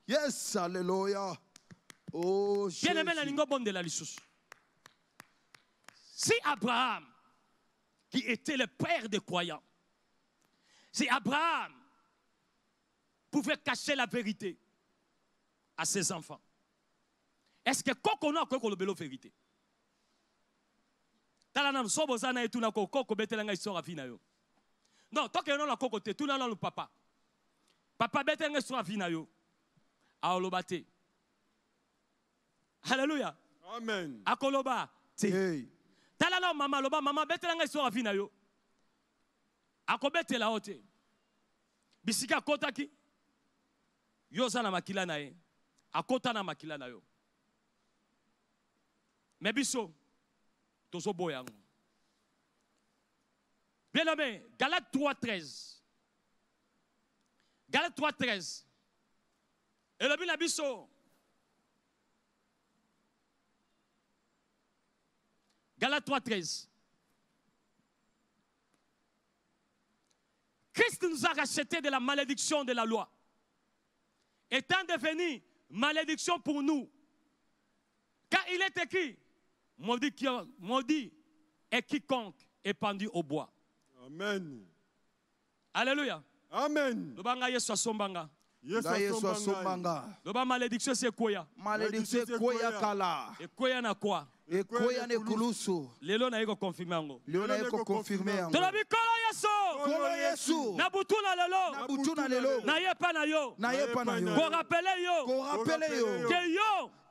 Yes, alléluia. Oh, si Abraham, qui était le père des croyants, si Abraham pouvait cacher la vérité à ses enfants, est-ce que quand on a quoi qu'on le vérité? Non, tant que non la cocotte, tout le papa. Papa bête nge so afina yo. Aolobate. Alléluia. Amen. Akoloba. Hey. Talala mama loba mama bête nge so afina yo. Akobete la hote. Bisika kotaki. Yo sana makila na ye. Akota na makila na yo. Mebiso. Tozo boyango. Bien aimé, Galates 3:13. Galates 3:13. Et le Bible a dit ça. Galates 3:13. Christ nous a rachetés de la malédiction de la loi, étant devenu malédiction pour nous. Car il est écrit, maudit est quiconque est pendu au bois. Amen. Alléluia. Amen. Lobanga Yesu asombanga. Yesu asombanga. Loba malédiction c'est quoi? Malédiction c'est quoi kala? Et quoi na quoi? Et quoi ne kulusu? Lelo na yeko confirmer ngo. Lelo na yeko confirmer ngo. Tolobi kolo Yesu. Kolo Yesu. Na butuna lelo. Na butuna lelo. Na yepa na yo. Na yepa na yo. Ko rappeler yo. Ko rappeler yo.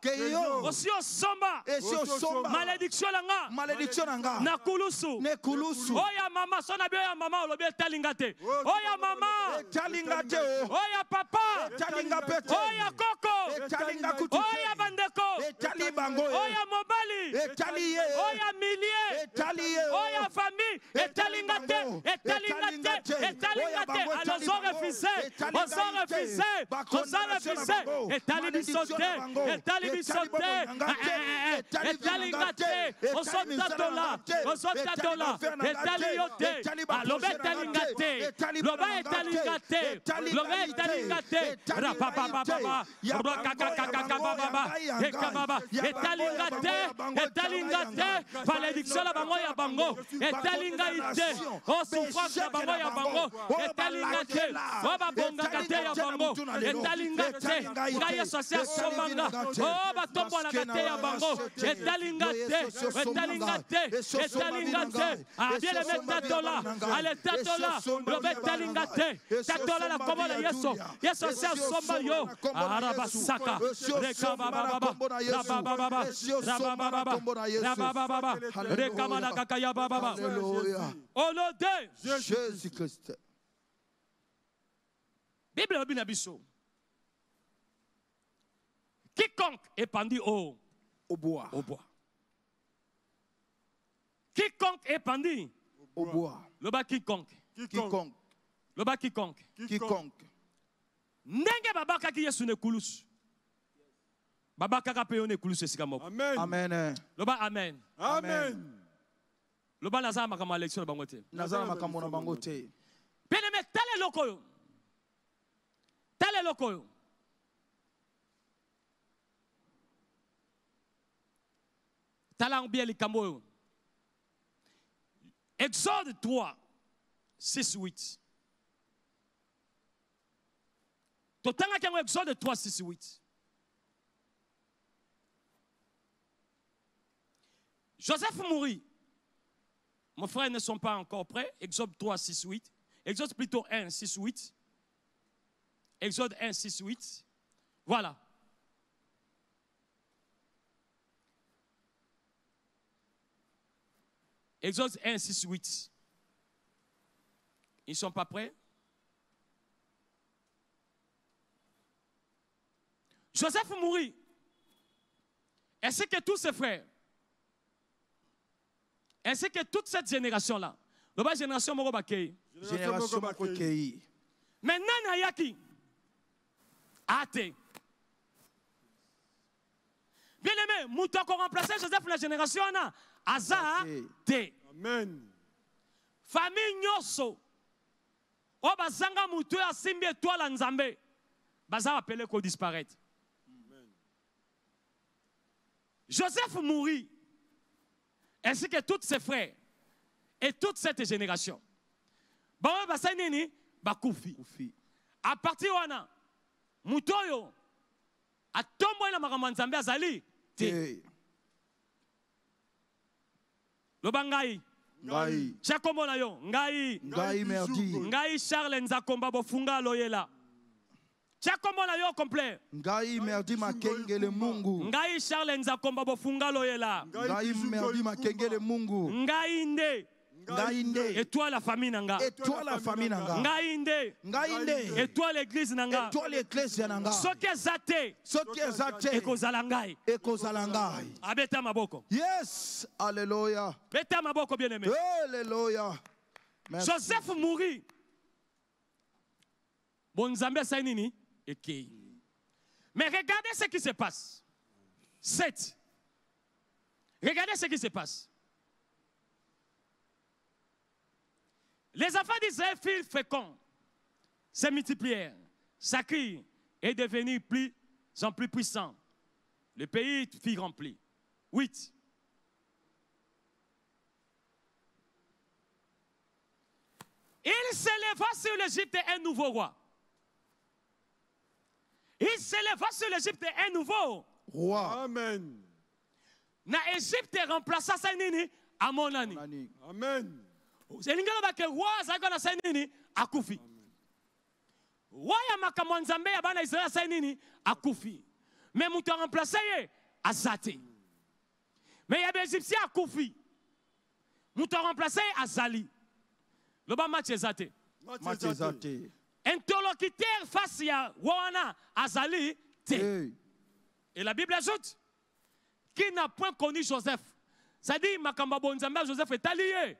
Que yo. Aussi au somba. Et si au somba. Malédiction langa. Malédiction langa. Na kulusu. Ne kulusu. Oya mama sona bio ya mama olobi talingate. Oya mama. Talingate. Oya papa. Talingapete. Oya koko. Talingakutu. Oya bandeko. Talibango. Oya mobali. Etaliye. Oya millier. Etaliye. Oya famille. Etalingate. Etalingate. Etalingate. Alors on refusé. On s'en refusé. On s'en refusé. Etalibisote. Etalibisote. Etalingate. On s'en tatola. On s'en tatola. Etaliote. Lobe etalingate. Lobe etalingate. Lobe etalingate. Rapapapapa. Rakakakakababa. Ekababa. Etalingate. Etalingate. Malédiction la bango ya bango. Etalingate. Oh souffrance ya bango ya bango. Etalingate. Oba bonga kate ya bango. Etalingate. Kaya sosia somanga. Oh batombo na kate ya bango. Etalingate. Etalingate. Etalingate. Ah bien le tatola. Ale tatola. Lobe etalingate. Tatola la komo la Yesu. Yesu sosia somba yo. Arabasaka. Rekababa. Rababa. Rababa. Rekamana kakaya baba. Alléluia. Au nom de Jésus-Christ. Bible binabiso. Quiconque est pendu au bois. Au bois. Quiconque est pendu au bois. Le bas quiconque. Quiconque. Le bas quiconque. Quiconque. Ndenge babaka ki Yesu ne kulus. Babaka ka pe ne kulus esika moko. Amen. Amen. Loba amen. Amen. Loba nazama makama election na bango te. Nazala makambo na bango te. Bien-aimé, tale lokoyo. Tale lokoyo. Tala bien likambo yo. Exode 3, 6, 8. Totanga kango Exode 3, 6, 8. Joseph mourit. Mon frère ne sont pas encore prêts. Exode 3, 6, 8. Exode plutôt 1, 6, 8. Exode 1, 6, 8. Voilà. Exode 1, 6, 8. Ils ne sont pas prêts? Joseph mourit. Ainsi que tous ses frères. Ainsi que toute cette génération-là. La génération Morobakei. Génération Morobakei. Maintenant, Nayaki. Ate. Bien aimé, Moutou a remplacé Joseph la génération là. Aza te. Amen. Famille Nyoso. O bazanga Moutou a simbi étoile Nzambe. Baza appelé qu'on disparaître. Joseph mourit. Ainsi que tous ses frères et toute cette génération. Bawa basanini bakufi. À partir wana mutoyo atombo na makambo Nzambe azali te. Lobangai. Ngai. Chakombo na yo. Ngai. Ngai merdi. Ngai Charles Nzakomba bofunga loyela. Chakombo na yo complet. Ngai merdi makengele Mungu. Ngai Charles Nzakomba bofunga loyela. Ngai merdi makengele Mungu. Ngai nde. Ngai nde. Et toi la famille nanga. Et toi la famille nanga. Ngai nde. Ngai nde. Et toi l'église nanga. Et toi l'église nanga. Soki ezate. Soki ezate. Ekozala ngai. Ekozala ngai. Abeta maboko. Yes. Alléluia. Beta maboko bien aimé. Alléluia. Merci. Joseph mourit. Bon Nzambe sa nini? Okay. Mais regardez ce qui se passe. 7. Regardez ce qui se passe. Les enfants d'Israël furent féconds, se multiplièrent, s'accrirent et devenirent plus en plus puissants. Le pays fut rempli. 8. Il s'éleva sur l'Égypte un nouveau roi. Il s'éleva sur l'Égypte un nouveau roi. Amen. Na Égypte remplaça Sainini à Monani. Amen. Selingalo ba ke roi zaka na Sainini akufi. Roi ya makambo Nzambe ya bana Israël Sainini akufi. Mais mutu remplacer ye azate. Mais ya Égyptien akufi. Mutu remplacer azali. Le ba match ezate. Match ezate. Interlocuteur face à Wana Azali T. Et la Bible ajoute qui n'a point connu Joseph. Ça dit Makamba Bonzambe Joseph est allié.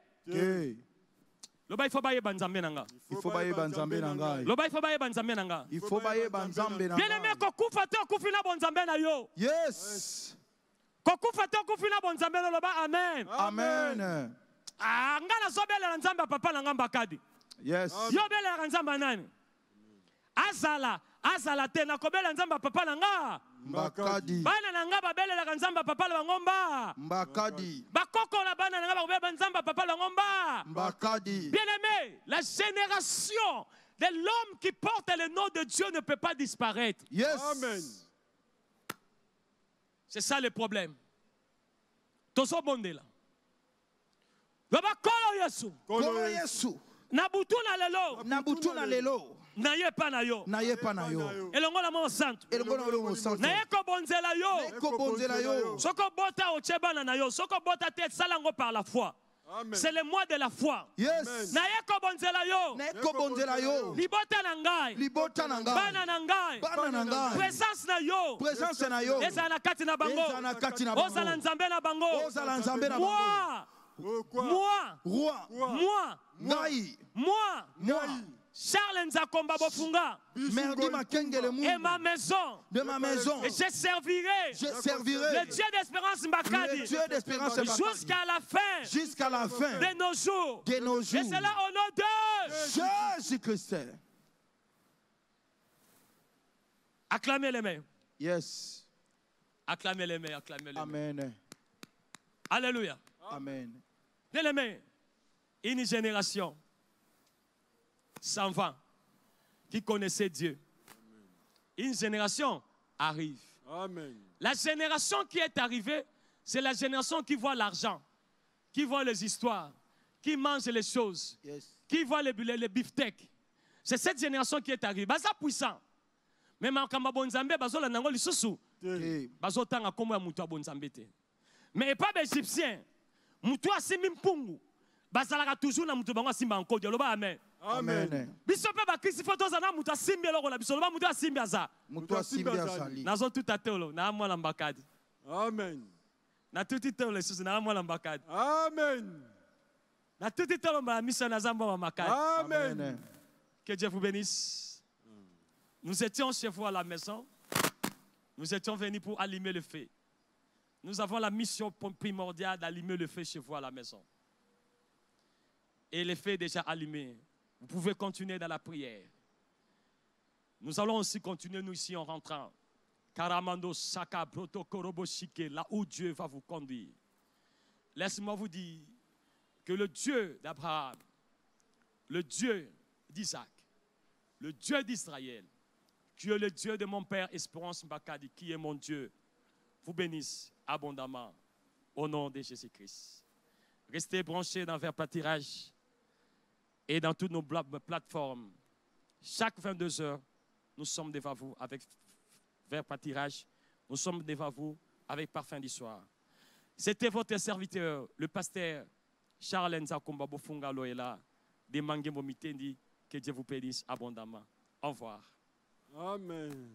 Le bail faut bailler Banzambe nanga. Il faut bailler Banzambe nanga. Le bail faut bailler Banzambe nanga. Il faut bailler Banzambe nanga. Bien aimé kokufa te okufina Bonzambe na yo. Yes. Kokufa te okufina Bonzambe na lo ba amen. Amen. Ah ngana sobela Nzamba papa na ngamba kadi. Yes. Yo bela Nzamba nani? Azala te na kobela Nzamba papa na nga. Mbakadi. Bana na nga babela la Nzamba papa la ngomba. Mbakadi. Bakoko la bana na nga babela Nzamba papa la ngomba. Mbakadi. Bien aimé, la génération de l'homme qui porte le nom de Dieu ne peut pas disparaître. Yes. Amen. C'est ça le problème. Toso bondela. Baba kolo Yesu. Kolo Yesu. Nabutu na lelo. Nabutu na lelo. Na ye pa na yo. Na ye pa na yo. Elongo na mo santo. Elongo na mo santo. Na ye ko bonzela yo. Na ye ko bonzela yo. Soko bota o chebana na yo. Soko bota te salango par la foi. C'est le mois de la foi. Yes. Na ye ko bonzela yo. Na ye ko bonzela yo. Libota na ngai. Libota na ngai. Bana na ngai. Bana na ngai. Présence na yo. Présence na yo. Eza na kati na bango. Eza na kati na bango. Ozala Nzambe na bango. Ozala Nzambe na bango. Moi. Roi. Moi. Ngai. Moi. Moi. Charles Nzakomba Bofunga. Et ma maison. De ma maison. Et je servirai. Le Dieu d'espérance Mbakadi. Le Dieu d'espérance Mbakadi. Jusqu'à la fin. Jusqu'à la fin. De nos jours. De nos jours. Et c'est là au nom de Jésus-Christ. Acclamez les mains. Yes. Acclamez les mains. Acclamez les mains. Amen. Alléluia. Amen. Bien les mains. Une génération s'en va qui connaissait Dieu. Une génération arrive. Amen. La génération qui est arrivée, c'est la génération qui voit l'argent, qui voit les histoires, qui mange les choses, qui voit les beefsteaks. C'est cette génération qui est arrivée. Baza puissant. Mais quand bonzambe bazola nango lisusu. Bazotanga comme ya mutu bonzambe te. Mais pas égyptien. Mutu asimi mpungu. Bazalaka toujours na mutu bango asimba encore Dieu. Loba amen. Amen. Biso pe ba Christ faut tozana mutu asimbi eloko na biso. Loba mutu asimbi aza. Mutu asimbi azali. Nazo tout atelo na mwana mbakadi. Amen. Na tout itelo lisusu na mwana mbakadi. Amen. Na tout itelo ma mission na zamba makadi. Amen. Que Dieu vous bénisse. Nous étions chez vous à la maison. Nous étions venus pour allumer le feu. Nous avons la mission primordiale d'allumer le feu chez vous à la maison. Et le feu est déjà allumé. Vous pouvez continuer dans la prière. Nous allons aussi continuer, nous ici, en rentrant. Karamando Saka Broto Korobo Shike, là où Dieu va vous conduire. Laissez-moi vous dire que le Dieu d'Abraham, le Dieu d'Isaac, le Dieu d'Israël, qui est le Dieu de mon Père Espérance Mbakadi, qui est mon Dieu, vous bénisse abondamment au nom de Jésus-Christ. Restez branchés dans Vers Pâtirage et dans toutes nos plateformes. Chaque 22 heures, nous sommes devant vous avec Vers Pâtirage. Nous sommes devant vous avec Parfum du soir. C'était votre serviteur, le pasteur Charles Nzakomba Bofunga Loela, de Mangembo Mitendi. Que Dieu vous bénisse abondamment. Au revoir. Amen.